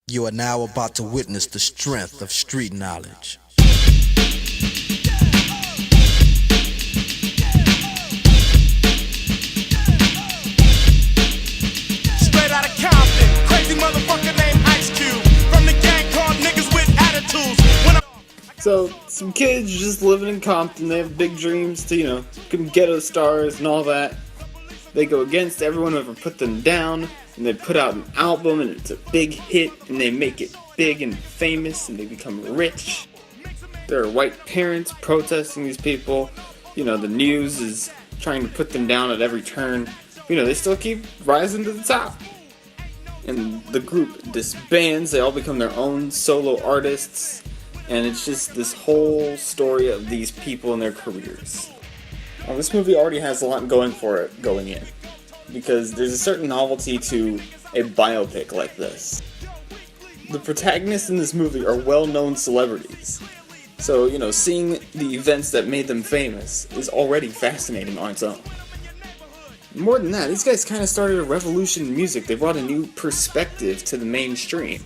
You are now about to witness the strength of street knowledge. Straight out of Compton, crazy motherfucker named Ice Cube. From the gang called niggas with attitudes. So, some kids just living in Compton, they have big dreams to, become ghetto stars and all that. They go against everyone who ever put them down, and they put out an album, and it's a big hit, and they make it big and famous, and they become rich. There are white parents protesting these people. The news is trying to put them down at every turn. They still keep rising to the top. And the group disbands, they all become their own solo artists, and it's just this whole story of these people and their careers. Now, this movie already has a lot going for it going in, because there's a certain novelty to a biopic like this. The protagonists in this movie are well-known celebrities, so, seeing the events that made them famous is already fascinating on its own. More than that, these guys kind of started a revolution in music. They brought a new perspective to the mainstream.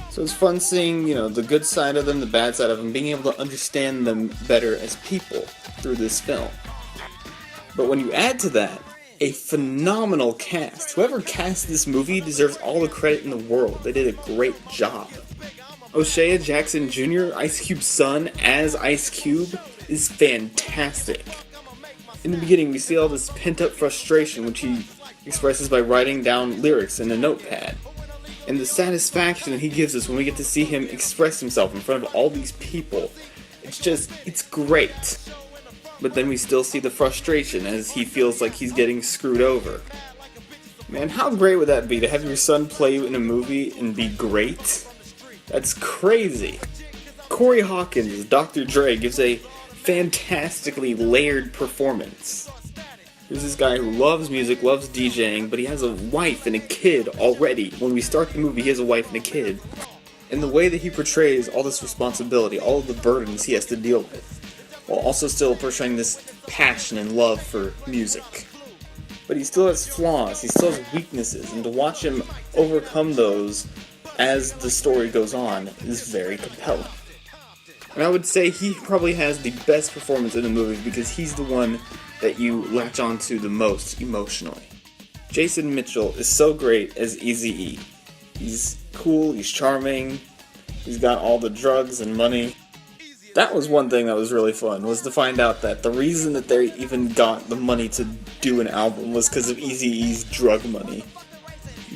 So it's fun seeing, the good side of them, the bad side of them, being able to understand them better as people through this film. But when you add to that a phenomenal cast, whoever cast this movie deserves all the credit in the world. They did a great job. O'Shea Jackson Jr., Ice Cube's son, as Ice Cube, is fantastic. In the beginning, we see all this pent-up frustration, which he expresses by writing down lyrics in a notepad. And the satisfaction that he gives us when we get to see him express himself in front of all these people, it's great. But then we still see the frustration as he feels like he's getting screwed over. Man, how great would that be to have your son play you in a movie and be great? That's crazy. Corey Hawkins as Dr. Dre gives a fantastically layered performance. There's this guy who loves music, loves DJing, but he has a wife and a kid already. When we start the movie, he has a wife and a kid. And the way that he portrays all this responsibility, all of the burdens he has to deal with, while also still portraying this passion and love for music. But he still has flaws, he still has weaknesses, and to watch him overcome those as the story goes on is very compelling. And I would say he probably has the best performance in the movie because he's the one that you latch onto the most emotionally. Jason Mitchell is so great as Eazy-E. He's cool, he's charming, he's got all the drugs and money. That was one thing that was really fun, was to find out that the reason that they even got the money to do an album was because of Eazy-E's drug money.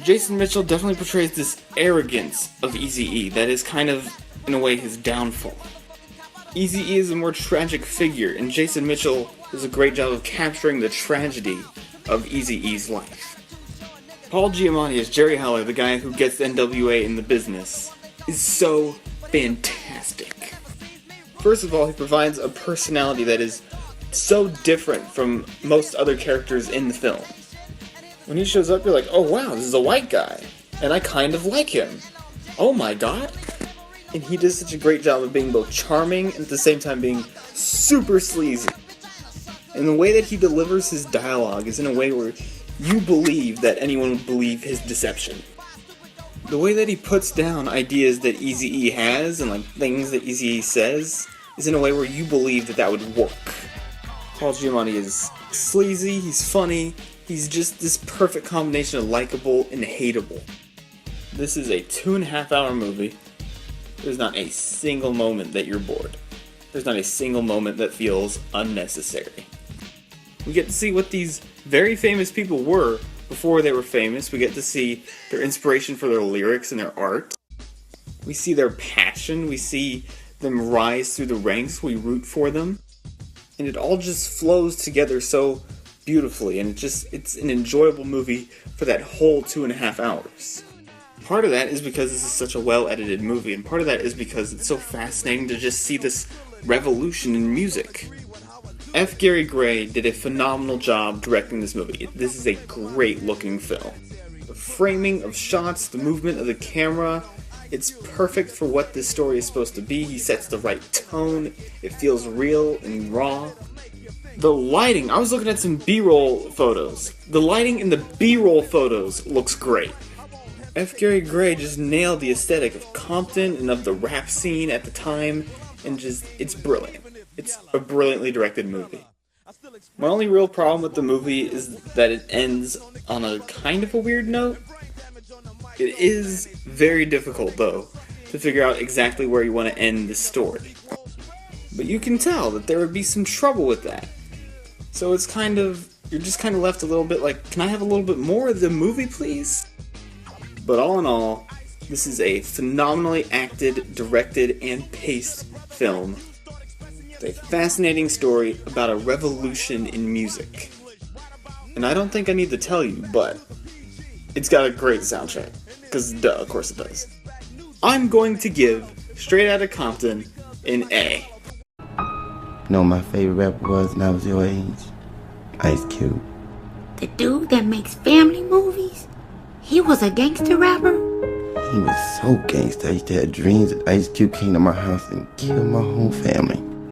Jason Mitchell definitely portrays this arrogance of Eazy-E that is kind of, in a way, his downfall. Eazy-E is a more tragic figure, and Jason Mitchell does a great job of capturing the tragedy of Eazy-E's life. Paul Giamatti as Jerry Heller, the guy who gets NWA in the business, is so fantastic. First of all, he provides a personality that is so different from most other characters in the film. When he shows up, you're like, oh wow, this is a white guy, and I kind of like him. Oh my god. And he does such a great job of being both charming and at the same time being super sleazy. And the way that he delivers his dialogue is in a way where you believe that anyone would believe his deception. The way that he puts down ideas that Eazy-E has and things that Eazy-E says is in a way where you believe that that would work. Paul Giamatti is sleazy, he's funny, he's just this perfect combination of likable and hateable. This is a 2.5-hour movie. There's not a single moment that you're bored. There's not a single moment that feels unnecessary. We get to see what these very famous people were before they were famous. We get to see their inspiration for their lyrics and their art. We see their passion. We see them rise through the ranks. We root for them. And it all just flows together so beautifully. And it's an enjoyable movie for that whole 2.5 hours. Part of that is because this is such a well-edited movie, and part of that is because it's so fascinating to just see this revolution in music. F. Gary Gray did a phenomenal job directing this movie. This is a great-looking film. The framing of shots, the movement of the camera, it's perfect for what this story is supposed to be. He sets the right tone, it feels real and raw. The lighting, I was looking at some B-roll photos. The lighting in the B-roll photos looks great. F. Gary Gray just nailed the aesthetic of Compton and of the rap scene at the time, and it's brilliant. It's a brilliantly directed movie. My only real problem with the movie is that it ends on a kind of a weird note. It is very difficult, though, to figure out exactly where you want to end the story. But you can tell that there would be some trouble with that. So you're just kind of left a little bit like, can I have a little bit more of the movie, please? But all in all, this is a phenomenally acted, directed, and paced film. It's a fascinating story about a revolution in music. And I don't think I need to tell you, but it's got a great soundtrack. Because, duh, of course it does. I'm going to give Straight Outta Compton an A. You know my favorite rapper was when I was your age? Ice Cube. The dude that makes family movies? He was a gangster rapper? He was so gangster. I used to have dreams that Ice Cube came to my house and killed my whole family.